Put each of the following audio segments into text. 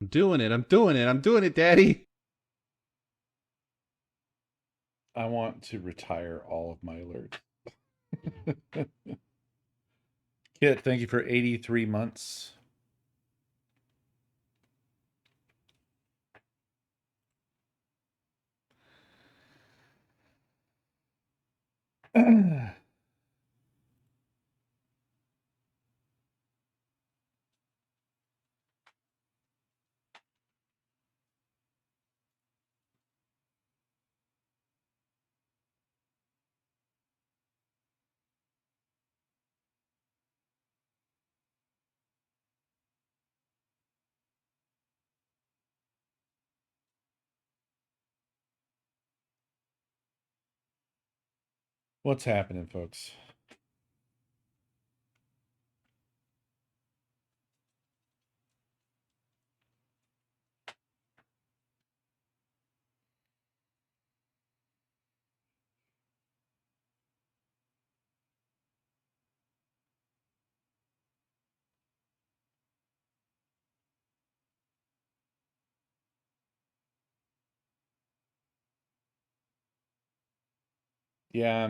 I'm doing it. I'm doing it. I'm doing it, Daddy. I want to retire all of my alerts. Kit, thank you for 83 months. What's happening, folks? Yeah,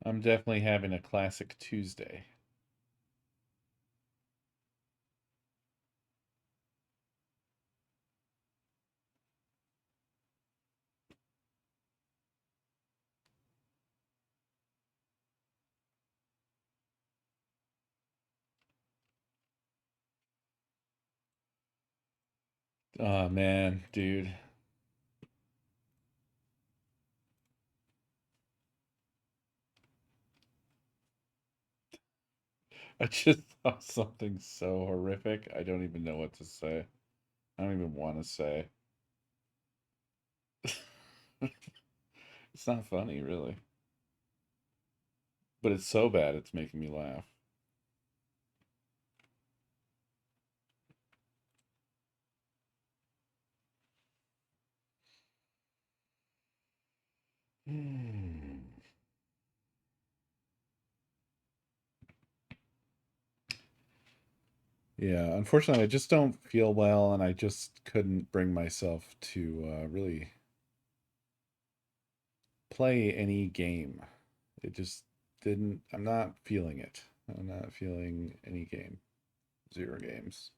I'm definitely having a classic Tuesday. Oh man, dude. I just saw something so horrific. I don't even know what to say. I don't even want to say. It's not funny, really. But it's so bad it's making me laugh. Hmm. Yeah, unfortunately, I just don't feel well, and I just couldn't bring myself to really play any game. It just didn't. I'm not feeling it. I'm not feeling any game. Zero games.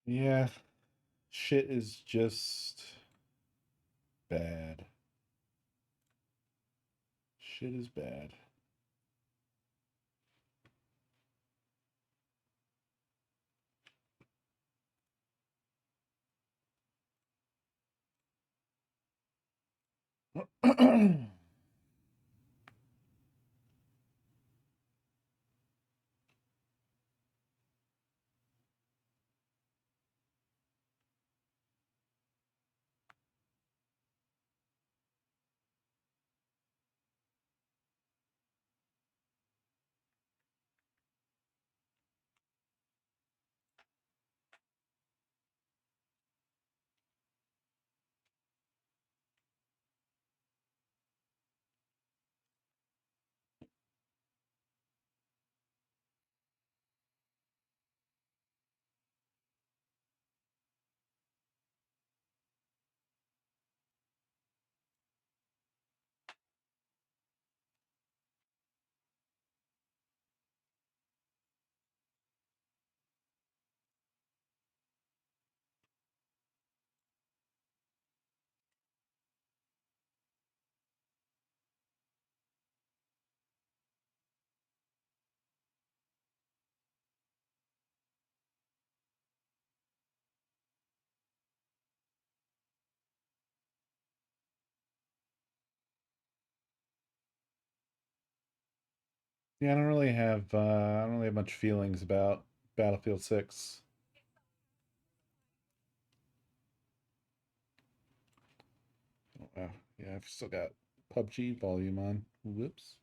Yeah, shit is just bad. Shit is bad. Yeah, I don't really have much feelings about Battlefield 6. Oh, wow. Yeah, I've still got PUBG volume on. Whoops.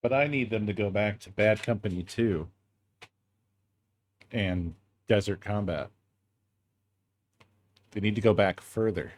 But I need them to go back to Bad Company 2 and Desert Combat. They need to go back further.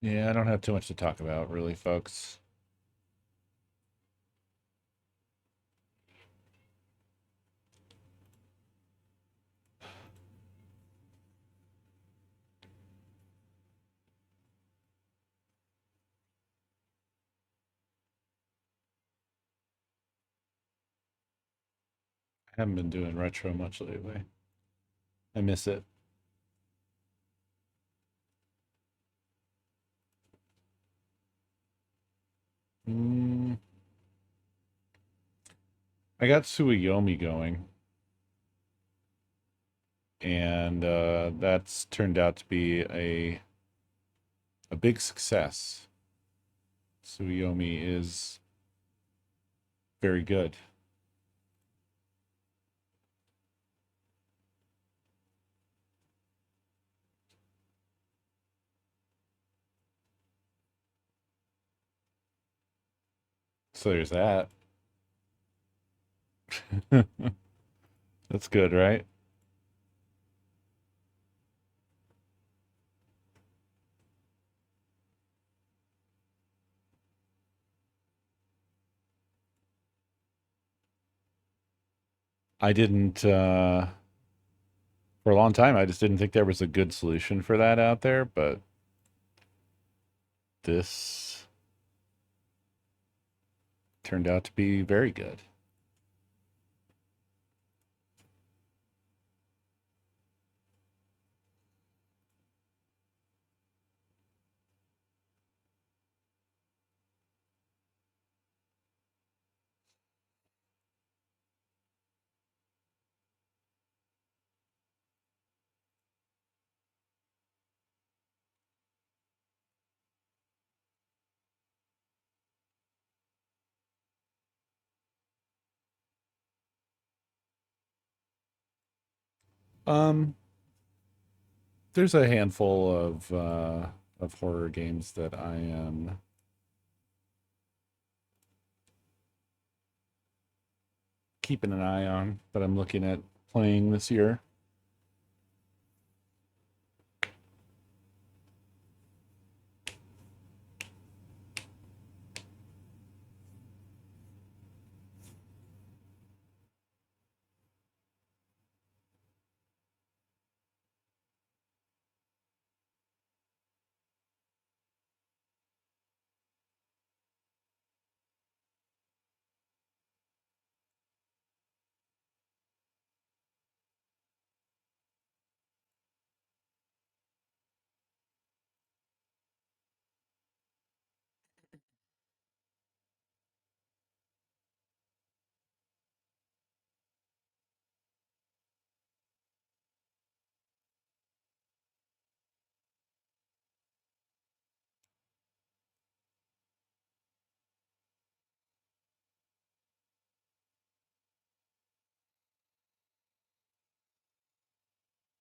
Yeah, I don't have too much to talk about, really, folks. I haven't been doing retro much lately. I miss it. Mm, I got Suiyomi going, and that's turned out to be a big success. Suiyomi is very good. So there's that. That's good, right? I didn't for a long time I just didn't think there was a good solution for that out there, but this turned out to be very good. Um, there's a handful of horror games that I am keeping an eye on that I'm looking at playing this year.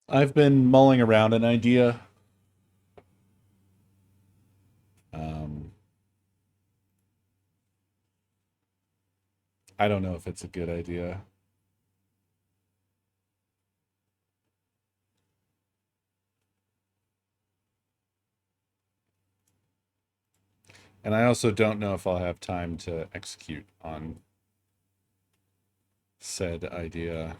I've been mulling around an idea. Um, I don't know if it's a good idea. And I also don't know if I'll have time to execute on said idea.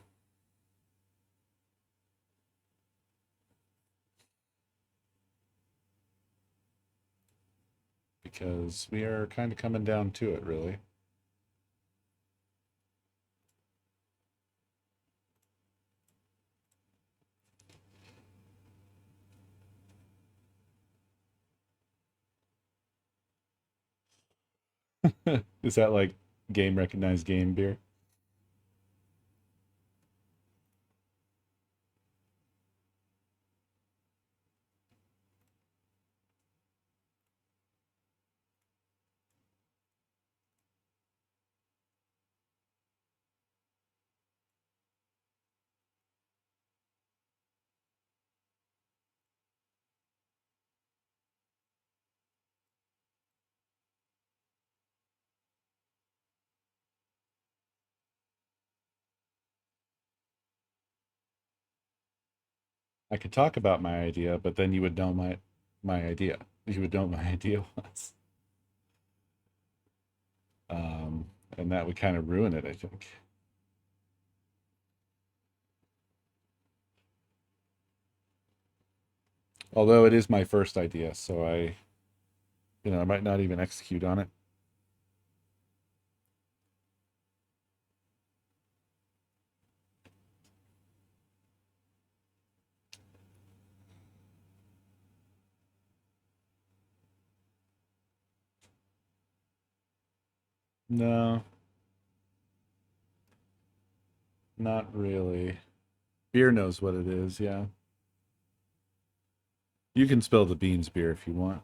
Because we are kind of coming down to it, really. Is that like game recognized game beer? I could talk about my idea, but then you would know my idea. You would know what my idea was. Um, and that would kind of ruin it, I think. Although it is my first idea, so I might not even execute on it. No, not really. Beer knows what it is, yeah. You can spill the beans beer if you want.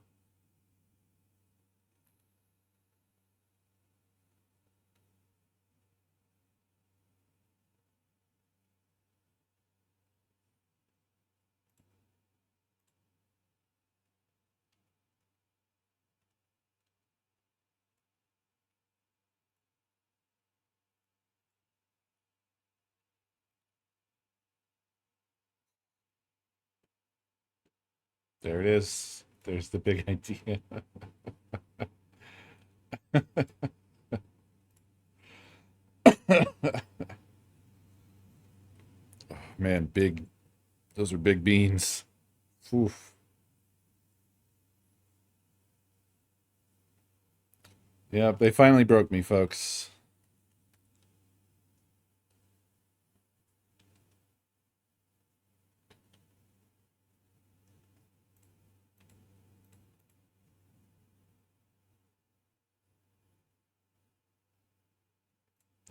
There it is. There's the big idea. Man, big. Those are big beans. Oof. Yeah, they finally broke me, folks.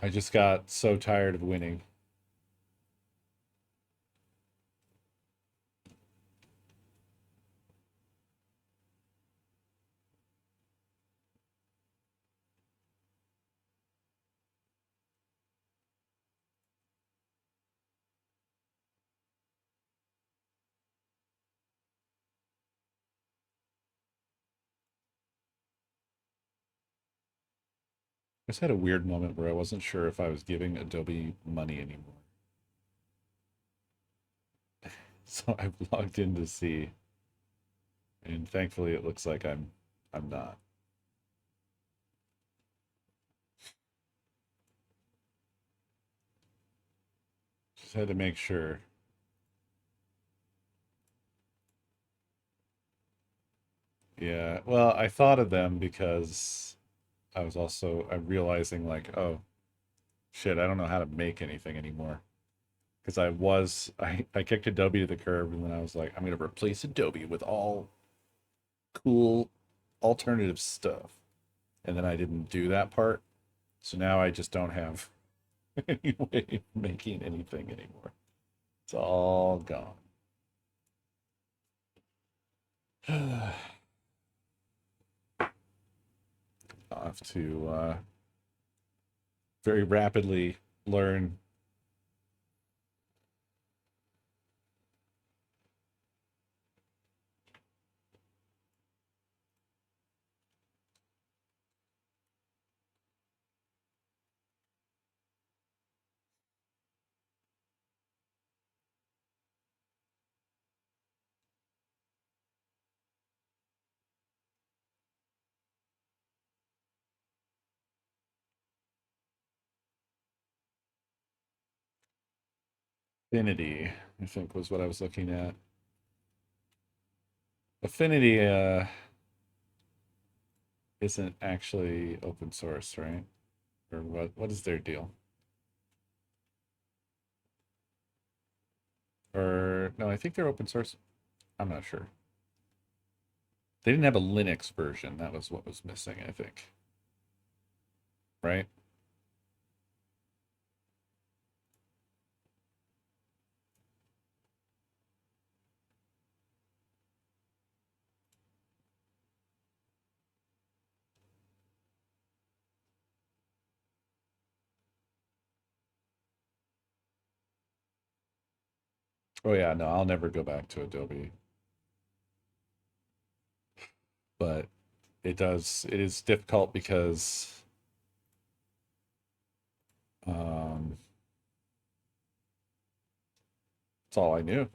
I just got so tired of winning. I just had a weird moment where I wasn't sure if I was giving Adobe money anymore. So I've logged in to see, and thankfully it looks like I'm not. Just had to make sure. Yeah, well, I thought of them because I'm realizing like, oh shit, I don't know how to make anything anymore. Because I kicked Adobe to the curb and then I was like, I'm gonna replace Adobe with all cool alternative stuff. And then I didn't do that part. So now I just don't have any way of making anything anymore. It's all gone. I'll have to very rapidly learn Affinity, I think, was what I was looking at. Affinity isn't actually open source, right? Or what is their deal? Or no, I think they're open source. I'm not sure. They didn't have a Linux version. That was what was missing, I think. Right? Oh yeah, no, I'll never go back to Adobe. But it is difficult because um it's all I knew.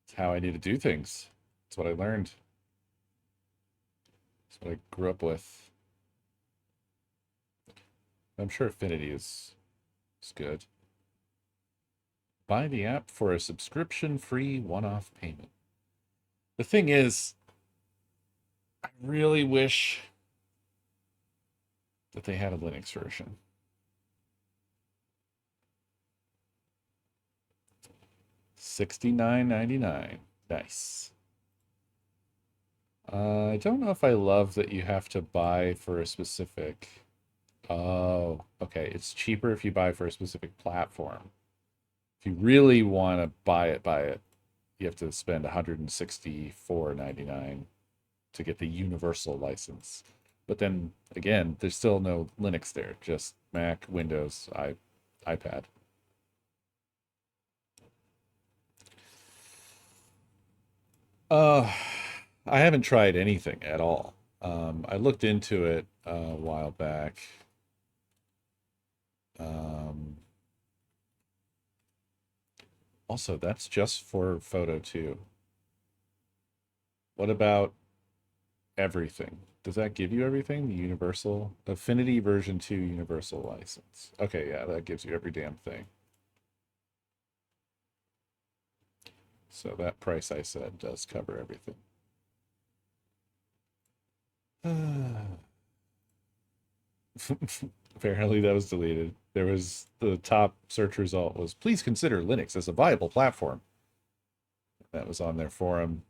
It's how I need to do things. It's what I learned. It's what I grew up with. I'm sure Affinity is good. Buy the app for a subscription-free one-off payment. The thing is, I really wish that they had a Linux version. $69.99. Nice. I don't know if I love that you have to buy for a specific. Oh, okay. It's cheaper if you buy for a specific platform. If you really want to buy it, you have to spend $164.99 to get the universal license. But then again, there's still no Linux there, just Mac, Windows, iPad. Uh, I haven't tried anything at all. I looked into it a while back. Um, Also, that's just for photo too. What about everything? Does that give you everything? The Universal Affinity version 2 Universal license. Okay, yeah, that gives you every damn thing. So that price I said does cover everything. Apparently that was deleted. There was the top search result was please consider Linux as a viable platform. That was on their forum.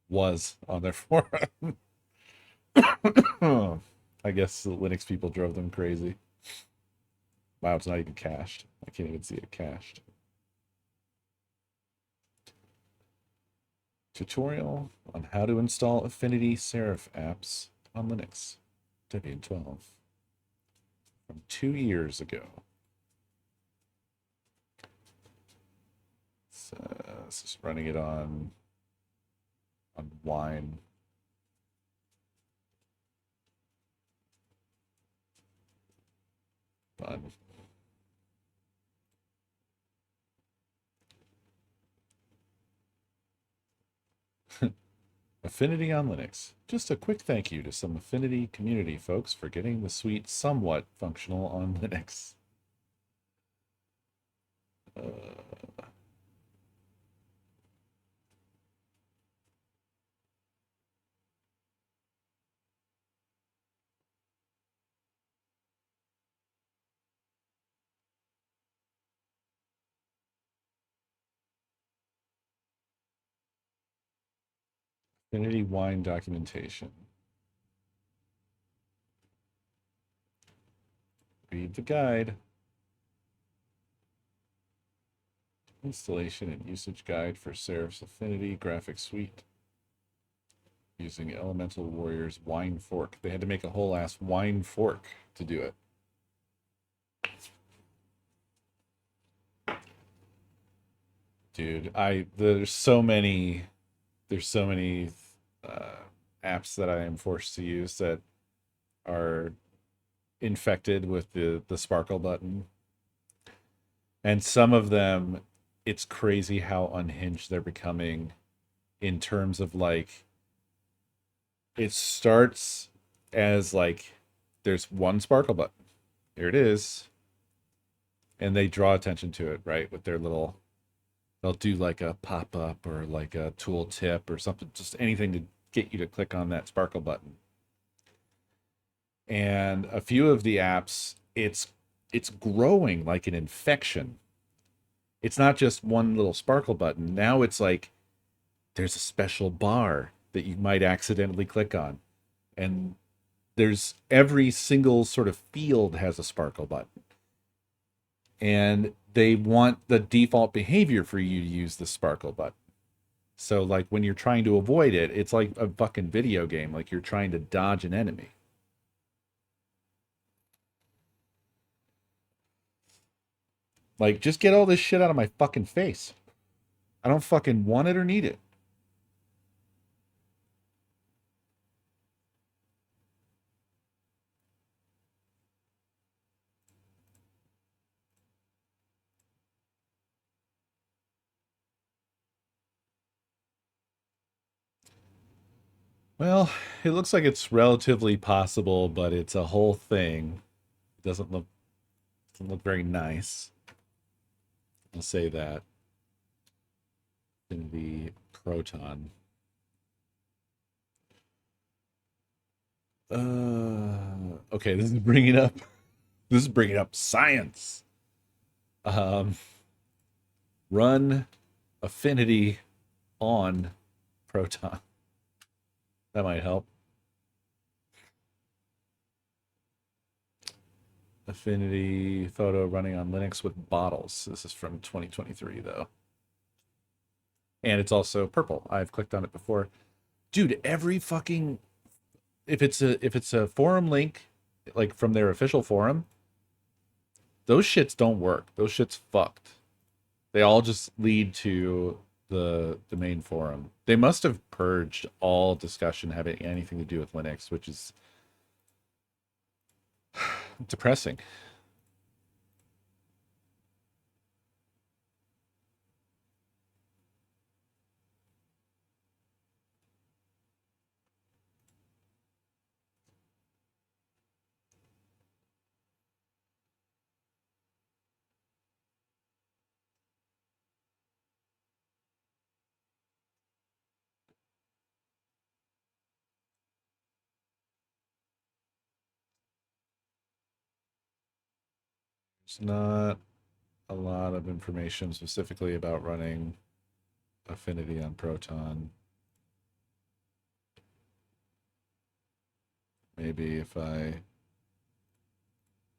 Was on their forum. I guess the Linux people drove them crazy. Wow, it's not even cached. I can't even see it cached. Tutorial on how to install Affinity Serif apps on Linux. Debian 12. From 2 years ago. So, this is running it on Wine. Fun. Affinity on Linux. Just a quick thank you to some Affinity community folks for getting the suite somewhat functional on Linux. Affinity Wine documentation. Read the guide. Installation and usage guide for Serif's Affinity graphic suite. Using Elemental Warrior's wine fork. They had to make a whole ass wine fork to do it. Dude, there's so many uh, apps that I am forced to use that are infected with the sparkle button. And some of them, it's crazy how unhinged they're becoming in terms of like it starts as like there's one sparkle button. Here it is. and they draw attention to it, right? With their little, they'll do like a pop up or like a tool tip or something, just anything to get you to click on that sparkle button. And a few of the apps, it's growing like an infection. It's not just one little sparkle button. Now it's like there's a special bar that you might accidentally click on. And there's every single sort of field has a sparkle button. And they want the default behavior for you to use the sparkle button. So like when you're trying to avoid it, it's like a fucking video game, like you're trying to dodge an enemy. Like just get all this shit out of my fucking face. I don't fucking want it or need it. Well, it looks like it's relatively possible, but it's a whole thing. It doesn't look very nice. I'll say that. In the proton. Okay, this is bringing up science. Um, run affinity on proton. That might help. Affinity photo running on Linux with bottles. This is from 2023 though. And it's also purple. I've clicked on it before. Dude, every fucking if it's a forum link like from their official forum, those shits don't work. Those shits fucked. They all just lead to the main forum. They must have purged all discussion having anything to do with Linux, which is depressing. It's not a lot of information specifically about running affinity on Proton. Maybe if I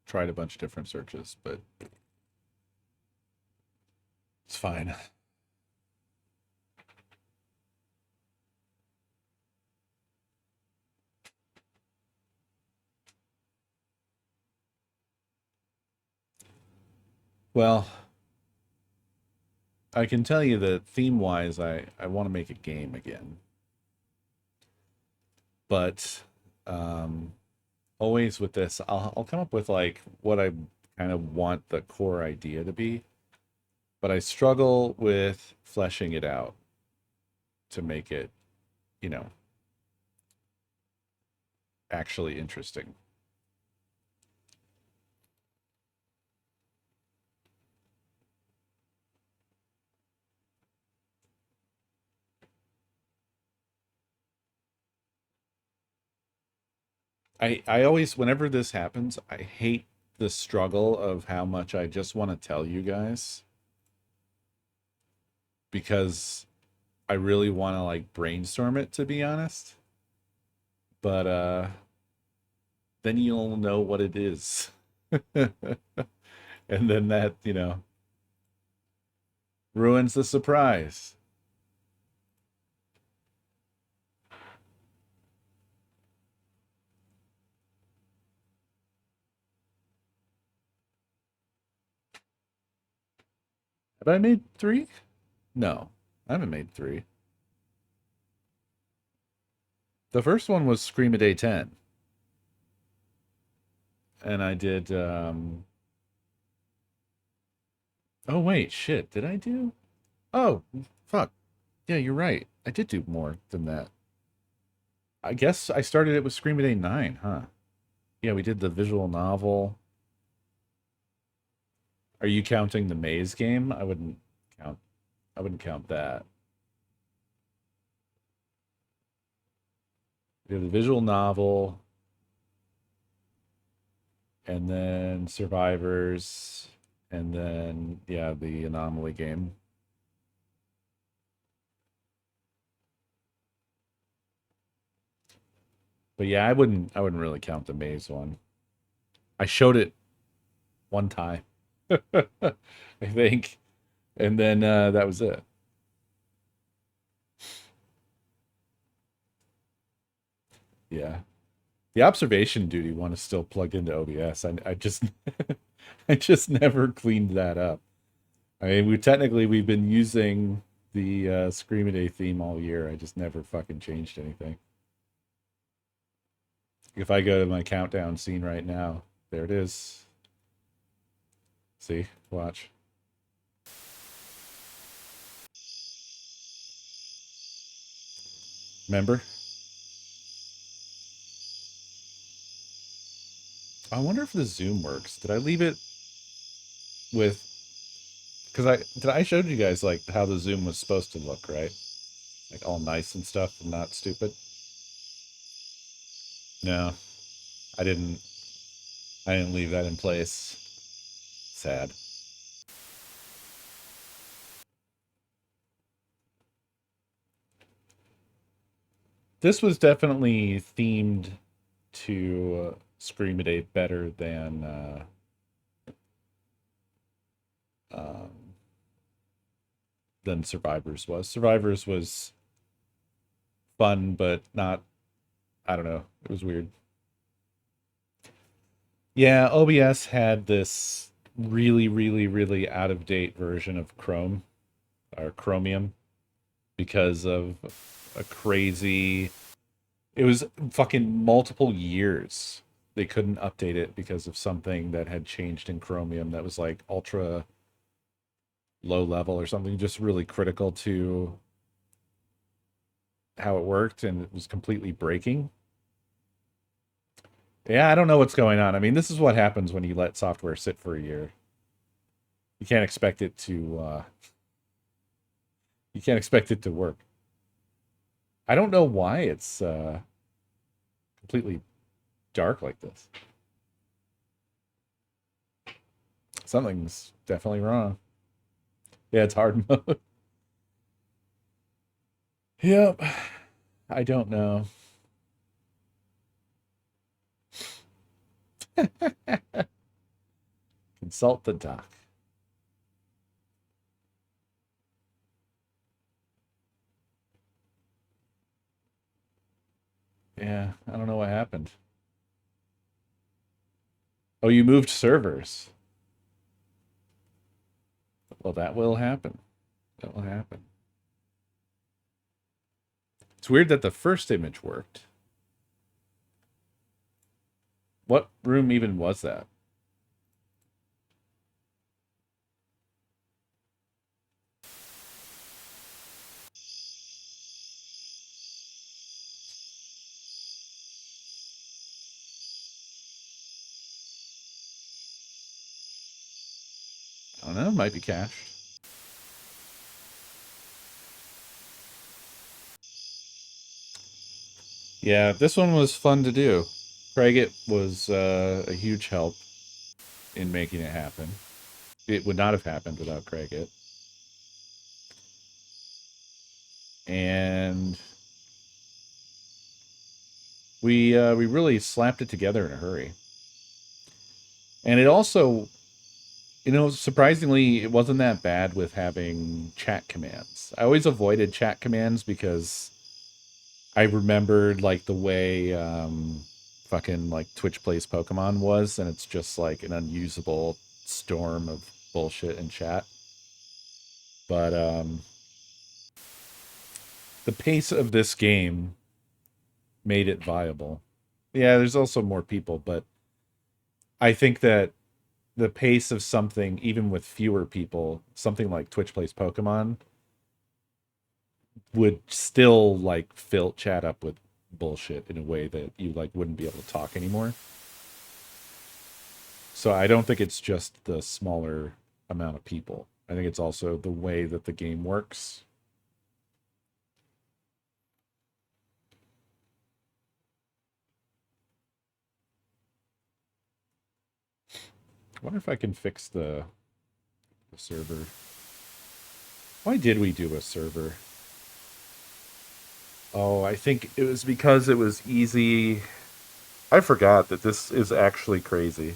tried a bunch of different searches, but it's fine. Well, I can tell you that theme wise, I want to make a game again. But um, always with this, I'll come up with like what I kind of want the core idea to be, but I struggle with fleshing it out to make it, you know, actually interesting. I always, whenever this happens, I hate the struggle of how much I just want to tell you guys because I really want to like brainstorm it, to be honest. But then you'll know what it is. And then that, ruins the surprise. Have I made three? No, I haven't made three. The first one was Scream a Day 10. And I did oh wait, shit, did I do? Oh, fuck. Yeah, you're right. I did do more than that. I guess I started it with Scream a Day 9, huh? Yeah, we did the visual novel. Are you counting the maze game? Count. I wouldn't count that. We have the visual novel, and then Survivors, and then yeah, the Anomaly game. But yeah, I wouldn't really count the maze one. I showed it one time, I think, and then that was it. Yeah. The observation duty one is still plugged into OBS. I just I just never cleaned that up. I mean, we've been using the Scream a Day theme all year. I just never fucking changed anything. If I go to my countdown scene right now, there it is. See, watch. Remember? I wonder if the zoom works. Did I leave it with? Because I showed you guys like how the zoom was supposed to look, right? Like all nice and stuff, and not stupid. No, I didn't. I didn't leave that in place. Sad. This was definitely themed to Scream-A-Day better um, than Survivors was. Survivors was fun, but not. I don't know. It was weird. Yeah, OBS had this really, really, really out of date version of Chrome or Chromium because of a crazy. It was fucking multiple years. They couldn't update it because of something that had changed in Chromium that was like ultra low level or something, just really critical to how it worked, and it was completely breaking. Yeah, I don't know what's going on. I mean, this is what happens when you let software sit for a year. You can't expect it to you can't expect it to work. I don't know why it's completely dark like this. Something's definitely wrong. Yeah, it's hard mode. Yep. I don't know. Consult the doc. Yeah, I don't know what happened. Oh, you moved servers. Well, that will happen. That will happen. It's weird that the first image worked. What room even was that? I don't know. Might be cached. Yeah, this one was fun to do. Craigit was a huge help in making it happen. It would not have happened without Craigit. And we really slapped it together in a hurry. And it also, surprisingly, it wasn't that bad with having chat commands. I always avoided chat commands because I remembered like the way fucking like Twitch plays Pokemon was, and it's just like an unusable storm of bullshit in chat. But the pace of this game made it viable. Yeah, there's also more people, but I think that the pace of something, even with fewer people, something like Twitch plays Pokemon, would still like fill chat up with bullshit in a way that you like wouldn't be able to talk anymore. So I don't think it's just the smaller amount of people. I think it's also the way that the game works. I wonder if I can fix the server. Why did we do a server? Oh, I think it was because it was easy. I forgot that this is actually crazy.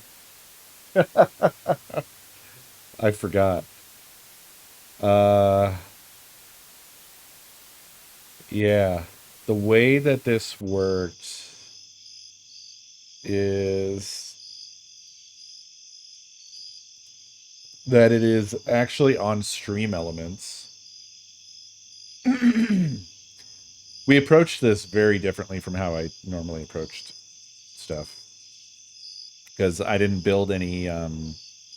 I forgot. Uh, yeah. The way that this worked is that it is actually on Stream Elements. We approached this very differently from how I normally approached stuff because I didn't build any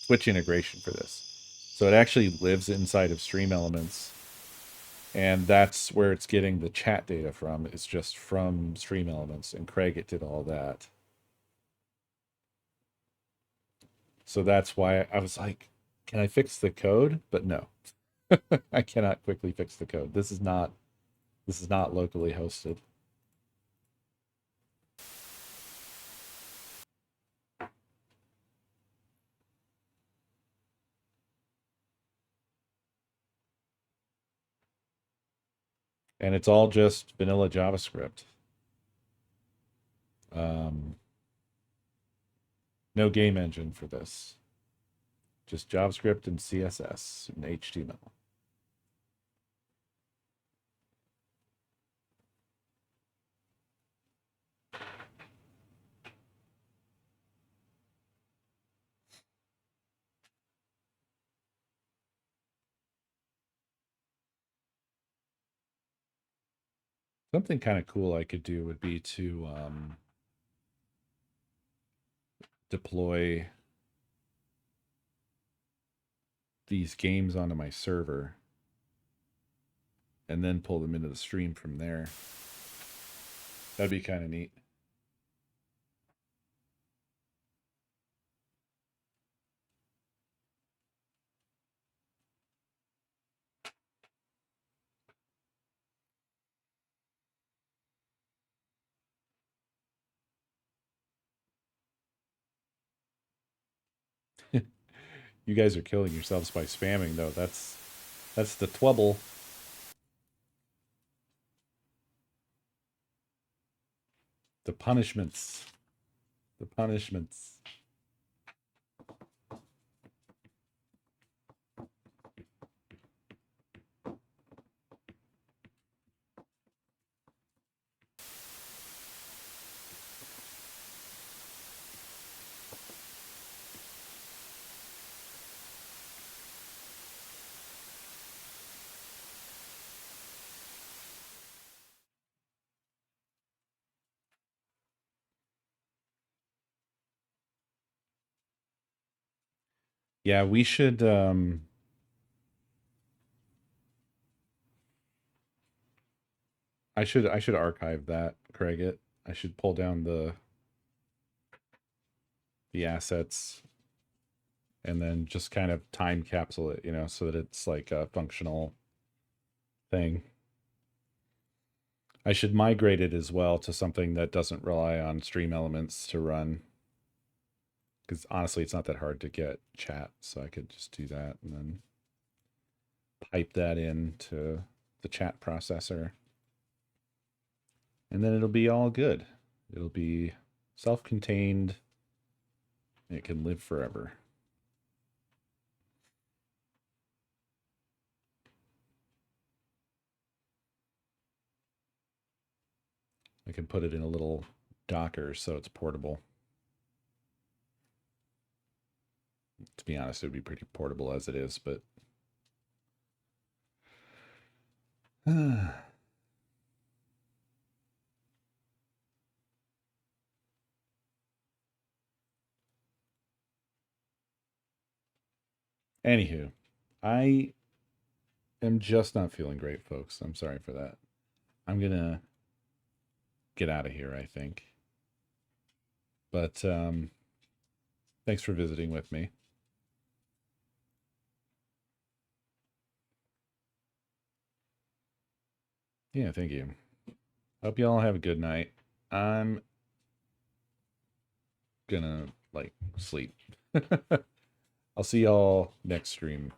Twitch integration for this. So it actually lives inside of Stream Elements, and that's where it's getting the chat data from. It's just from Stream Elements, and Craig it did all that. So that's why I was like, can I fix the code? But no. I cannot quickly fix the code. This is not locally hosted. And it's all just vanilla JavaScript. No game engine for this. Just JavaScript and CSS and HTML. Something kind of cool I could do would be to deploy these games onto my server and then pull them into the stream from there. That'd be kind of neat. You guys are killing yourselves by spamming though. That's the trouble. The punishments. The punishments. Yeah, we should I should archive that, Craig it. I should pull down the assets and then just kind of time capsule it, so that it's like a functional thing. I should migrate it as well to something that doesn't rely on Stream Elements to run. Because honestly, it's not that hard to get chat, so I could just do that and then pipe that into the chat processor. And then it'll be all good. It'll be self-contained. It can live forever. I can put it in a little Docker so it's portable. To be honest, it would be pretty portable as it is, but anywho, I am just not feeling great, folks. I'm sorry for that. I'm gonna get out of here, I think. But thanks for visiting with me. Yeah, thank you. Hope y'all have a good night. I'm gonna, like, sleep. I'll see y'all next stream.